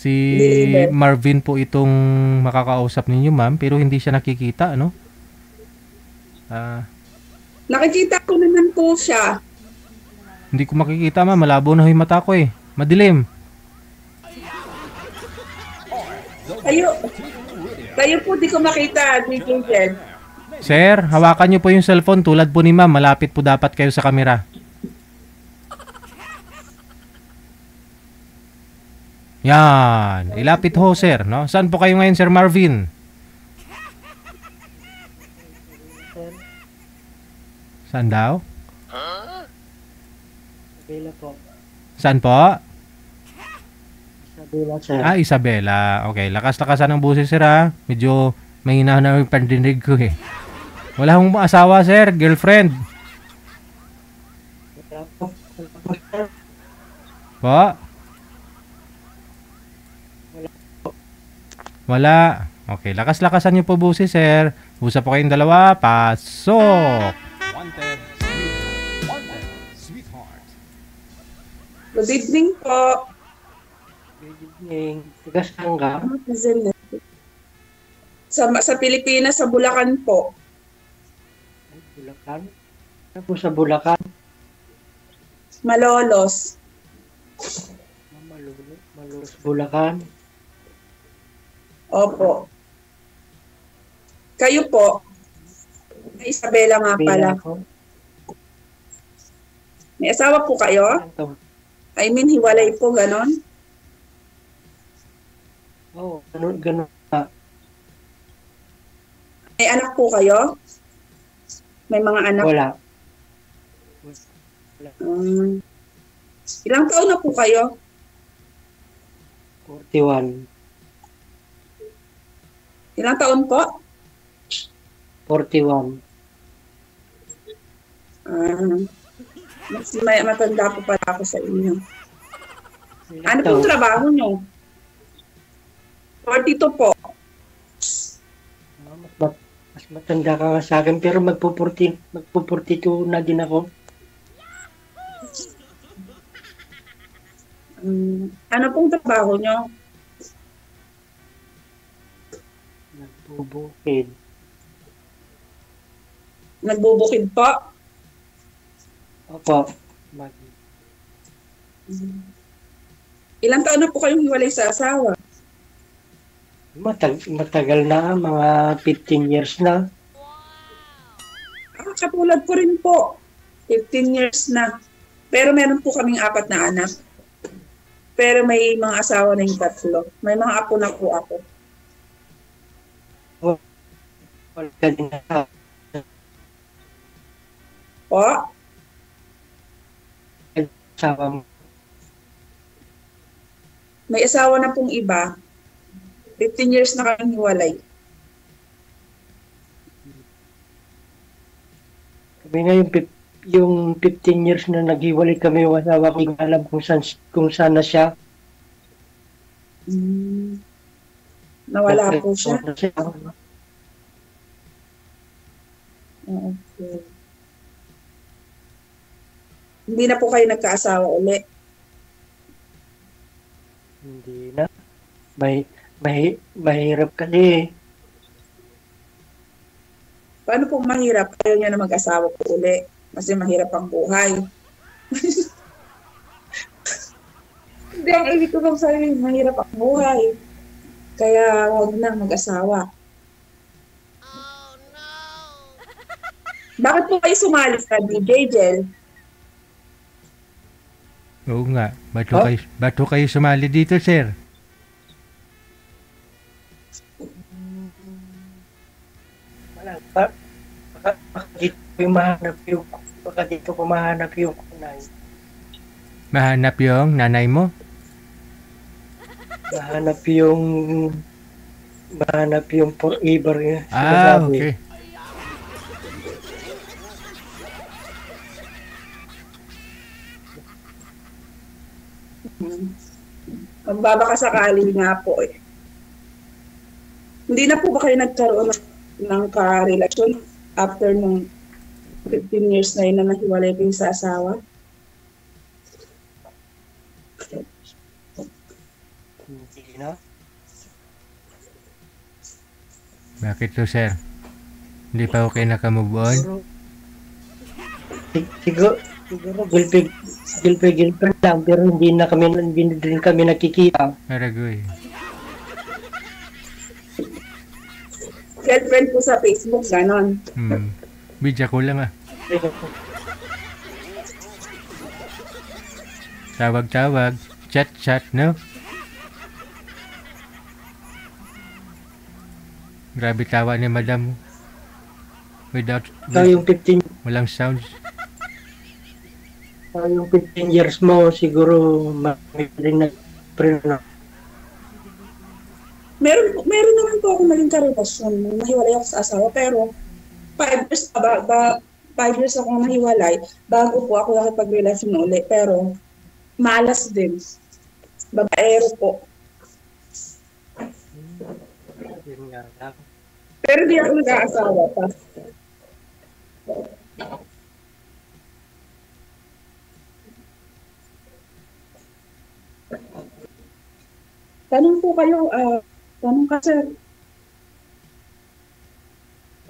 Si Deliver. Marvin po itong makakausap ninyo, ma'am, pero hindi siya nakikita, ano? Ah, Nakikita ko naman po siya. hindi ko makikita, ma'am. Malabo na yung mata ko eh. Madilim. Kayo, kayo po di ko makita, DJ Jed. Sir, hawakan niyo po yung cellphone tulad po ni ma'am. Malapit po dapat kayo sa kamera. Yan. Ilapit ho, sir. No? Saan po kayo ngayon, Sir Marvin? Sir, Saan daw? Isabela po. Saan po? Isabela, sir. Ah, Isabela. Okay, lakas-lakasan ang buses, sir, ha? Medyo mahina na yung pandinig ko, eh. Wala akong asawa, sir. Girlfriend. Wala po. Wala po, sir. Po? Wala. Okay, lakas-lakasan niyo po buses, sir. Usap po kayong dalawa. Pasok! Good evening po. Good evening. Taga saan ka? Sa Pilipinas, sa Bulacan po. Ay, Bulacan? Ano po sa Bulacan? Malolos. Malulos, Bulacan. Opo. Kayo po. Isabela nga pala. Isabela ako. May asawa po kayo? Ilan taon? I mean, hiwalay po, ganon? Oo, ganun na. May anak po kayo? May mga anak? Wala. Ilang taon na po kayo? 41. Ilang taon po? 41. Mas matanda po pala ako sa inyo. Ilan Ano taon? pong trabaho nyo? 42 po. Mas matanda ka nga sa akin, pero magpo-42 na din ako. Ano pong trabaho nyo? Nagbubukid. Nagbubukid po? Opo. Ilang taon na po kayong hiwalay sa asawa? Matagal na, mga 15 years na. Katulad ko rin po. 15 years na. Pero meron po kaming 4 na anak. Pero may mga asawa na yung 3. May mga apo na po ako. Wala din na. Po? Asawa mo. May asawa na pong iba. 15 years na kaming hiwalay. Kami nga yung 15 years na naghiwalay kami yung asawa ko, hindi ko alam kung saan na siya. Nawala po siya. Siya. Okay. Hindi na po kayo nagkaasawa uli. Hindi na. Mahirap kasi. Paano po mahirap? Ayaw niya na mag-asawa po uli. Kasi mahirap ang buhay. Hindi, ang ibig ko bang sabihin, mahirap ang buhay. Kaya huwag na mag-asawa. Oh, no! Bakit po kayo sumali sa DJ Jel? Oo nga. Ba't ho kayo sumali dito, sir? Wala. Baka dito ko mahanap yung kunay. Mahanap yung nanay mo? Mahanap yung forever niya. Ah, okay. Magbabakasakali nga po eh. Hindi na po ba kayo nagkaroon ng karelasyon after nung 15 years na yun na nahiwalay kayo sa asawa? Hindi na. Bakit to, sir? Hindi pa okay nakamove on? Siguro girlfriend lang, pero hindi din kami nakikita. Aragoy. Girlfriend ko sa Facebook, ganon. Bidya ko lang ah. Tawag-tawag. Chat-chat, no? Grabe tawa ni madam. Without... So, yung 15 Walang sounds. yung 15 years mo, siguro may rin na preno. Meron naman po ako naging karelasyon. Nahiwalay ako sa asawa, pero 5 years pa 5 years ako nahiwalay bago po ako nakipag-relasyon ulit. Pero malas din. Babaero po. Pero di ako nag-aasawa pa. Tanong po kayo, tanong ka sir.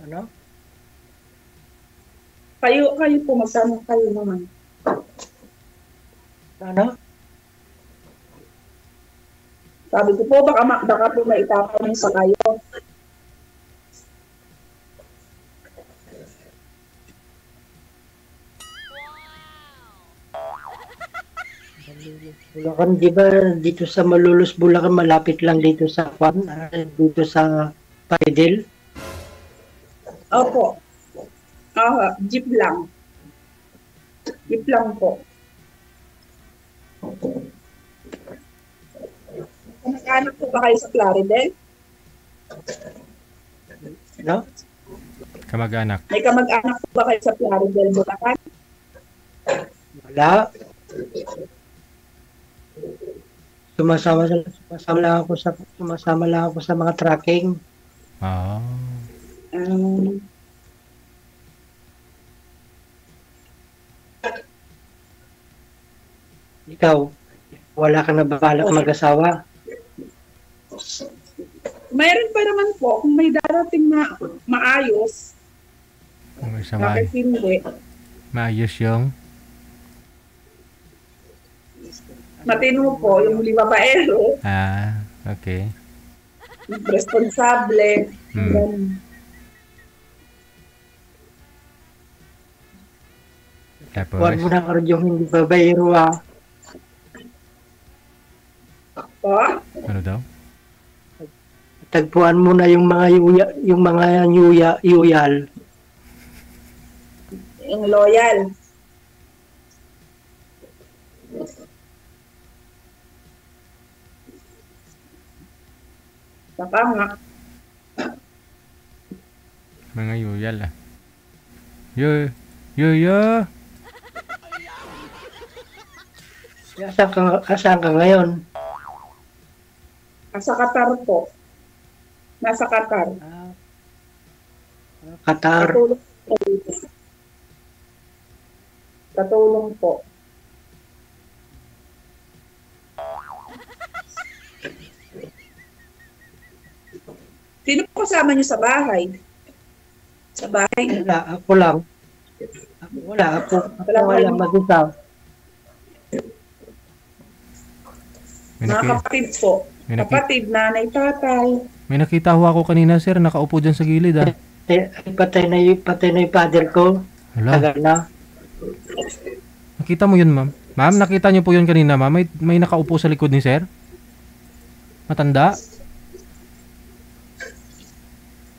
Ano? Kayo po, magtanong kayo naman. Ano? Sabi ko po, baka po maitatanong sa kayo. Bulacan, di ba dito sa Malolos, Bulacan, malapit lang dito sa dito sa Paidel? Opo. Jeep lang. Jeep lang po. Kamag-anak po ba kayo sa Plaridel? No? Kamag-anak. May kamag-anak po ba kayo sa Plaridel, Bulacan? Wala. Sumasama lang ako sa mga tracking. Oh. Ikaw, wala ka na balak mag-asawa? Mayroon pa naman po, kung may darating na maayos, Kung may bakit hindi? maayos yung... Matino po, yung huli babaero, Okay. responsable, ganun. Tapos, Huwag mo na karoon yung hindi babayero Po? ano daw? Tagpuan mo na yung mga yuyal. Yung loyal. Baka nga. Mga yuyal ah. Yo. Asan ka ngayon? Nasa Qatar po. Nasa Qatar. Qatar. Katulong po. Sino po kasama niyo sa bahay? Sa bahay? Wala, ako lang. Ako lang mag-isa. Mga kapatid po. Kapatid, nanay, tatay. May nakita ho ako kanina, sir. Nakaupo dyan sa gilid ah. Patay na yung father ko. Hala. Tagal na. Nakita mo yun, ma'am? Ma'am, nakita niyo po yun kanina, ma'am? May nakaupo sa likod ni sir? Matanda?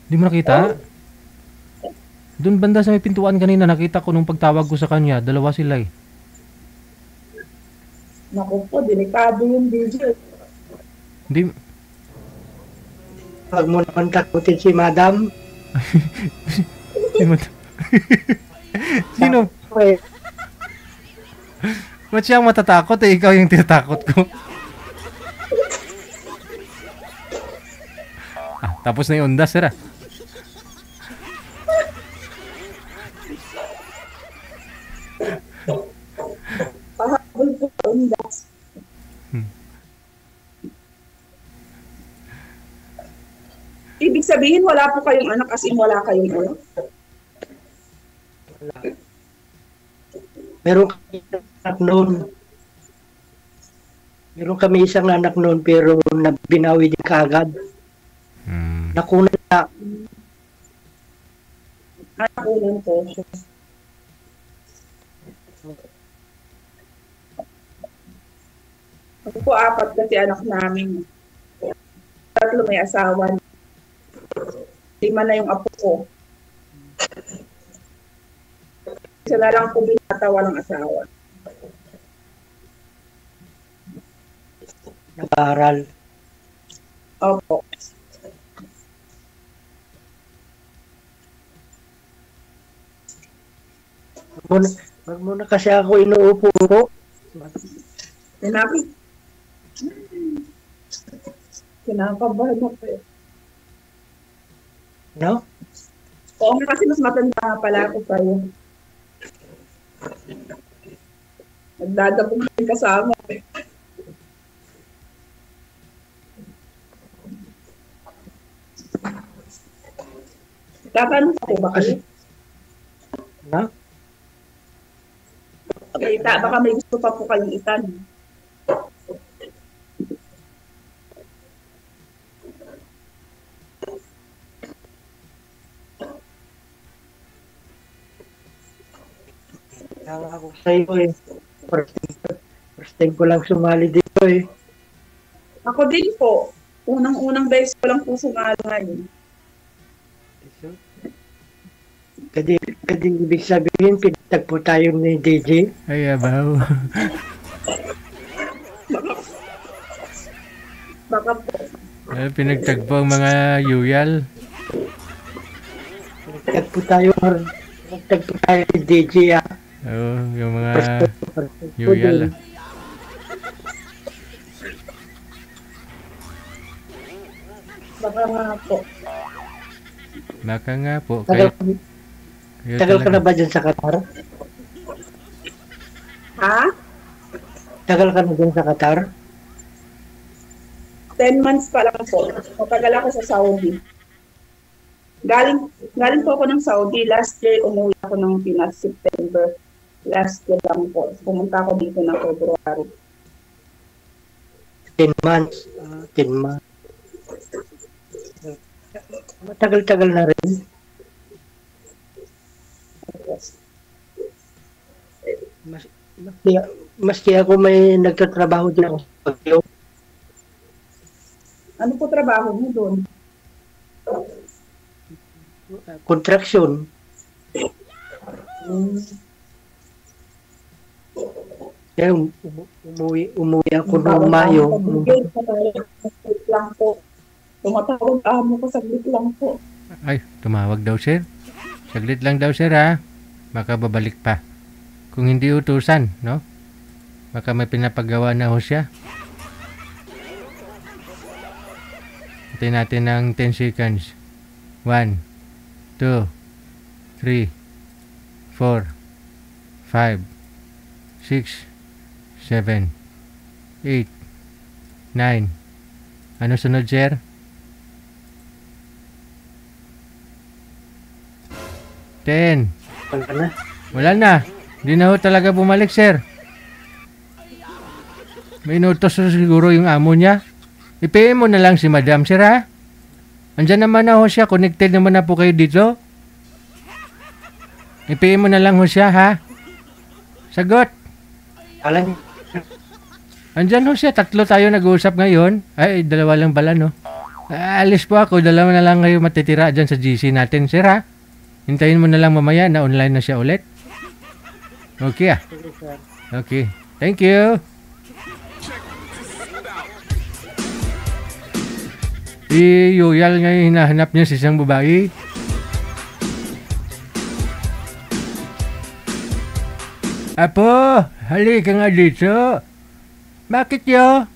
Hindi mo nakita? Doon banda sa may pintuan kanina, nakita ko nung pagtawag ko sa kanya. Dalawa sila eh. Naku po, delikado yung video. Hindi... Huwag mo naman takutin si madam. Sino? Ba't siya ang matatakot eh? Ikaw yung tinatakot ko. Tapos na yung undas, sir ah. Pahabol po undas. Ibig sabihin, wala po kayong anak as in wala kayong anak? Meron kami isang anak noon. Meron kami isang anak noon pero binawi din kaagad. Nakuna na. Nakunan po. Ako po 4 kasi anak namin. 3 may asawa. 5 na yung apo ko. Isa na lang po binata, walang asawa. Nag-aaral. Opo. Wag muna kasi ako inuupo-upo. Sinabi. Kinakabahan ako eh. No? Oo nga kasi mas matanda nga pala ako sa'yo. Nagdadapong din kasama eh. Tatanong ako ba kayo? No? Baka may gusto pa po kayong itanong. Kaya ako sa iyo eh. First time ko lang sumali dito eh. Ako din po. Unang-unang beses ko lang po sumali ngayon. Kadi ibig sabihin, pinagtagpo tayo ni DJ. Ay, abaw. Baka po. Pinagtagpo ang mga yuyal. Pinagtagpo tayo ni DJ ah. Oo, yung mga yuyal. Baka nga po. Baka nga po. Tagal ka na ba dyan sa Qatar? Ha? Tagal ka na dyan sa Qatar? 10 months pa lang po. Matagal ako sa Saudi. Galing po ako ng Saudi. Last year, umuwi ako ng Pinas, September. Last year lang po. Pumunta ako dito ng February. 10 months. 10 months. Matagal-tagal na rin. Maski ako may nagtatrabaho dyan sa Baguio. Ano po trabaho mo doon? Construction. Kaya umuwi ako noong Mayo. Saglit lang po. Tumatawag amo ko, saglit lang po. Ay, tumawag daw sir. Saglit lang daw sir ha. Baka babalik pa. Kung hindi utusan, no? Baka may pinapagawa na ho siya. Hintayin natin ng 10 seconds. 1, 2, 3, 4, 5, 6, 7, 8, 9. Ano sunod, sir? 10. Wala na. Wala na. Hindi na ho talaga bumalik, sir. May inutos siguro yung amo niya. I-PM mo na lang si madam, sir, ha? Andyan naman na ho siya. Connected naman na po kayo dito. I-PM mo na lang ho siya, ha? Sagot. Alam niyo, Andyan ho siya. 3 tayo nag-uusap ngayon. Ay, 2 lang pala, no? Alis po ako. 2 na lang kayo matitira dyan sa GC natin, sir, ha? Hintayin mo na lang mamaya na online na siya ulit. Okay, ah. Okay. Thank you. Yuyal ngayon hinahanap niya sa isang babae. Apo, halika nga dito. Bakit yo?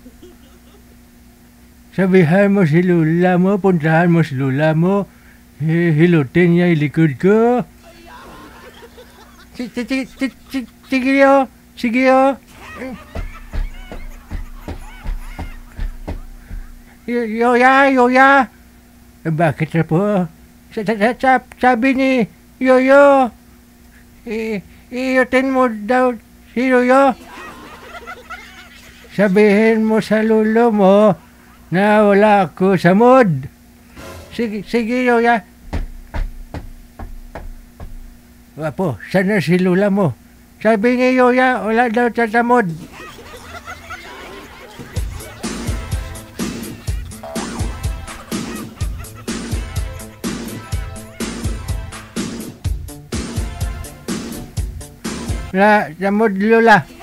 Sabihan mo si Lula mo, puntahan mo si Lula mo. Hilutin niya yung likod ko. Sige yo. Sige yo. Yoya. Bakit na po? Sabi ni Yoyo, iyutin mo daw si Yoyo. Sabihin mo sa lulo mo na wala ako sa mood. Sige Yoya. Wapo, sana si lula mo. Sabi ni Yoya, wala daw siya sa mood. Wala sa mood lula.